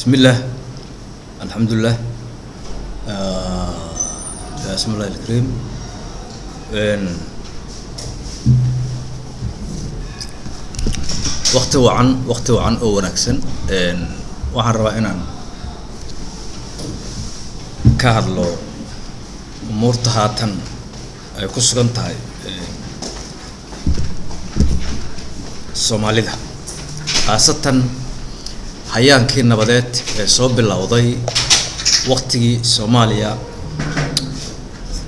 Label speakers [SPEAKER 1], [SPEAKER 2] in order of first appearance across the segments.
[SPEAKER 1] بسم الله الحمد لله بسم الله الكريم وقت وعن أو ونكسن waxaan rabaa inaan ka hadlo umuurta haatan ay ku sugan tahay Soomaalida khaasatan hayaankii nabadeed ee soo bilowday waqtigii Soomaaliya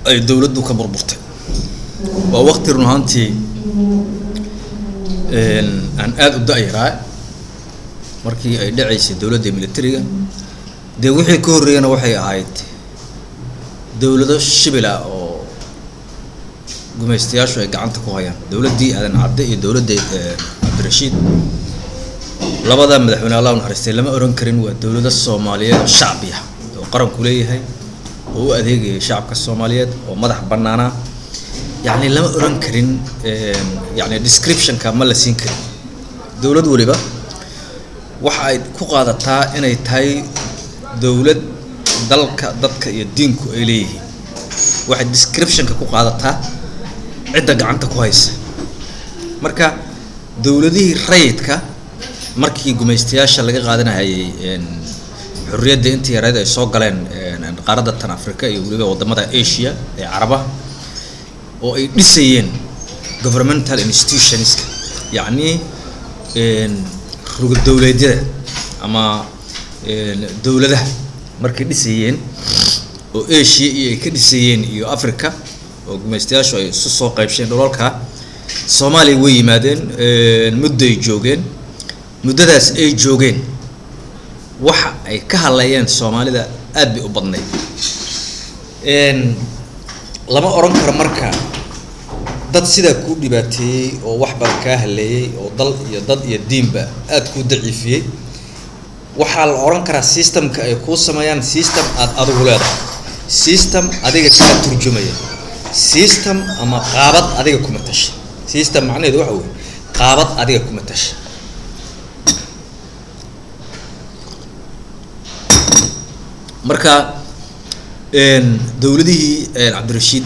[SPEAKER 1] ay dawladdu ka burburtay waa waqti run ahaantii aan aad u da'yaraay markii ay dhacaysay dawladda militariga de wixii ka horeeyana waxay ahayd dawlado shibila oo gumaystayaashu ay gacanta ku hayaan dawladdii aadan cadde iyo dawladda Cabdirashiid labada madaxweyne Allah naxariistay lama oran karin waa dawladda Soomaaliyeed oo shacbiya oo qaranku leeyahay oo u adeegaya shacabka Soomaaliyeed oo madax banaana يعني لما أوران كرين يعني description كامل لسين كرين دولة وليبا واحد كقاعدة تا إن يتاي دولة دلك يدينكو إليه واحد description كقاعدة تا عدة قعنت كويس مركا دولة دي ريتك مركي جمستياش اللي قاعدنا هاي حرية دي أنت يا ريدا يسوق لين قارة أفريقيا يقولوا وضمتها إيشيا عربة oo ay dhisayeen governmental institutions يعني ruga dawladeed ama dawladaha markay dhisayeen oo Asia ay ka dhisayeen iyo Africa oo gumaystayaashu ay soo qaybsheen dhulalka Soomaaliya way yimaadeen muddo ay joogeen muddadaas ay joogeen waxa ay ka hadlayeen Soomaalida aad bay u badnayd lama oran karo marka dad sida ku dhibaatay oo wax bal ka haleeyay oo dad iyo diinba aad ku daciifiyay waxa la oran karaa systemka ay ku sameeyaan system aad adigu leedahay system adiga ka turjumaya system ama qaabad adiga kuma tashay system macnaheedu waxa weeye qaabad adiga kuma tashay marka dawladihii Cabdirashiid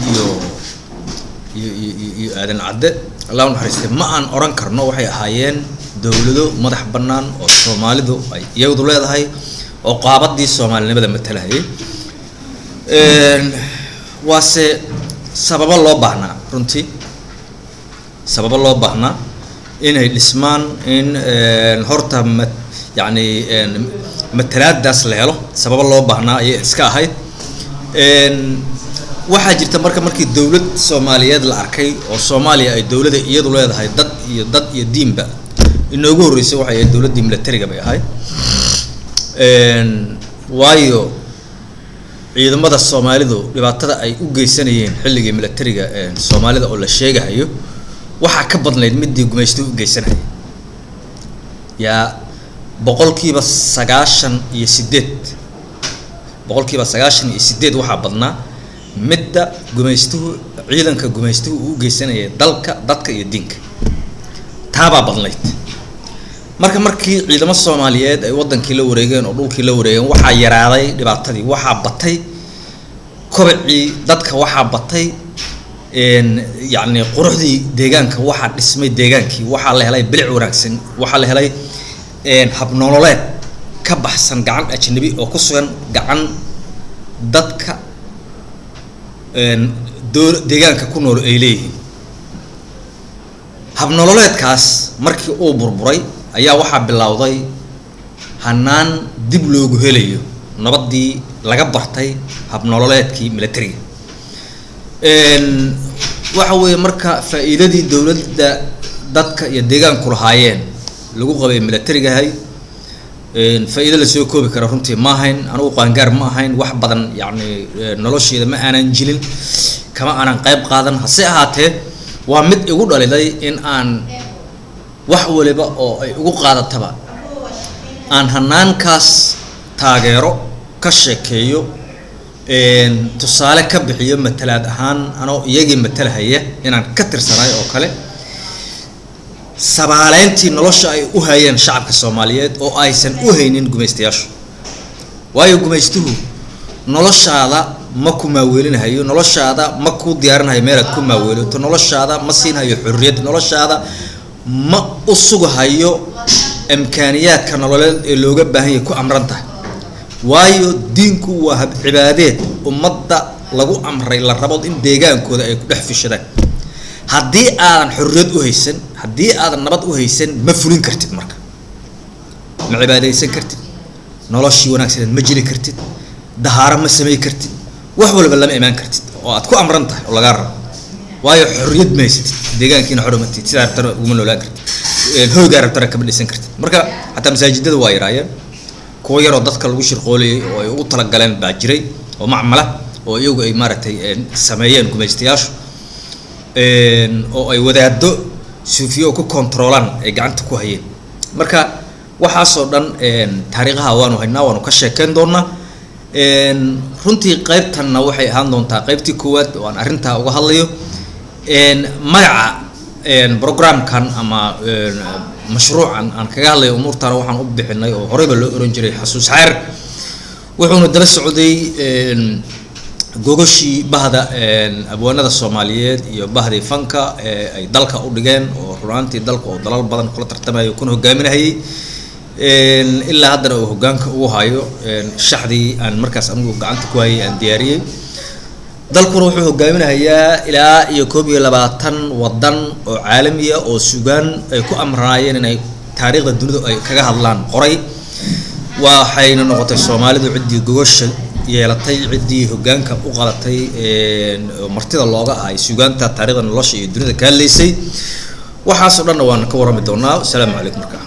[SPEAKER 1] iyo aadan cadde Allah naxariistay ma aan oran karno waxay ahaayeen dawlado madax banaan oo Soomaalidu ay iyadu leedahay oo qaabadii Soomaalinimada matalahayay waase sabab loo baahnaa runtii sabab loo baahnaa inay dhismaan in horta yani matalaadaas la helo sabab loo baahnaa ay iska ahayd waxa jirta markii dawlad Soomaaliyeed la arkay oo Soomaaliya ay dawladda iyadu leedahay dad iyo diinba inoogu horeysay waxa ay dawladda militariga bay ahayd waayo ciidamada Soomaalidu dhibaatada ay u geysanayeen xilligii militariga Soomaalida oo la sheegayo waxa ka badnayd midii gumaysto u geysanay ya boqolkiiba 98 boqolkiiba 98 waxa badnaa midda gumaystuhu ciidanka gumaystuhu uu geysanayay dadka iyo diinka taaba badnayd markii ciidamada Soomaaliyeed ay wadankii la wareegeen oo dhulkii la wareegeen waxa yaraaday dhibaatadii waxa batay kobcii dadka waxa batay yani quruxdii deegaanka waxa dhismay deegaankii waxa la helay bilic wanaagsan waxa la helay hab nololeed ka baxsan gacan ajnabi oo ku sugan gacan dadka deegaanka ku nool ay leeyihiin hab nololeedkaas markii uu burburay ayaa waxa bilowday hanaan dib loogu helayo nabadii laga bartay hab nololeedkii militariga waxa weeye marka faa'iidadii dawladda dadka iyo deegaanku lahaayeen lagu qabay militariga hay faa'iido la soo koobi karo runtii ma ahayn anigu qaangaar ma ahayn wax badan yani nolosheeda ma aanan jilin kama aanan qayb qaadan hase ahaatee waa mid igu dhaliday in aan wax waliba oo ay ugu qaadataba aan hanaankaas taageero ka sheekeeyo tusaale ka bixiyo matalaad ahaan anoo iyagii matalahaya inaan ka tirsanaay oo kale sabaaleyntii nolosha ay u hayeen shacabka Soomaaliyeed oo aysan u haynin gumaystayaashu waayo gumaystuhu noloshaada ma ku maaweelinayo noloshaada ma ku diyaarinayo meel aad ku maaweelito noloshaada ma siinayo xurriyad noloshaada ma u sugahayo imkaaniyaadka nololeed ee looga baahan yahay ku amrantahay waayo diinku waa cibaadeed ummadda lagu amray la rabo in deegaankooda ay ku dhex fishadaan haddii aadan xurriyad u haysan haddii aadan nabad u haysan ma fulin kartid marka ma cibaadaysan kartid noloshii wanaagsan ma jiri kartid dahaaro ma samay kartid wax walba lama imaan kartid oo aad ku amran tahay oo laga rabo waayo xurriyad ma haysatid deegaankiina xormatid sidaa rabtana uguma noolaan kartid hoogaa rabtana kama dhisan kartid marka xataa masaajidada waa yaraayeen kuwa yaroo dadka lagu shirqoolayay oo ay ugu talagaleen baa jiray oo macmala oo iyagu ay maaragtay sameeyeen gumaystayaashu oo ay wadaado suufiyo ku controlaan ay gacanta ku hayeen marka waxaasoo dhan taariikhaha waanu haynaa waanu ka sheekeyn doonaa runtii qaybtanna waxay ahaan doontaa qaybtii koowaad oo aan arrintaa uga hadlayo magaca programkan ama mashruucan aan kaga hadlayo umuurtaana waxaan u bixinay oo horeyba loo oran jiray xasuus xeer wuxuuna daba socday gogoshii bahda abwaanada Soomaaliyeed iyo bahdii fanka ay dalka u dhigeen oo runaantii dalka oo dalal badan kula tartamayo kuna hogaaminayay ilaa haddana uu hogaanka ugu hayo shaxdii aan markaas anigu gacanta ku hayay aan diyaariyay dalkuna wuxuu hogaaminayaa ilaa iyo 22 wadan oo caalami ah oo suugaan ay ku amraayeen inay taariikhda dunida ay kaga hadlaan qoray waxayna noqotay Soomaalidu cidii gogosha yeelatay cidii hogaanka u qalatay martida looga ay suugaanta taariikhda nolosha iyo dunida ka hadlaysay waxaas oo dhan waan ka warami doonaa. Assalaamu calaykum markaa.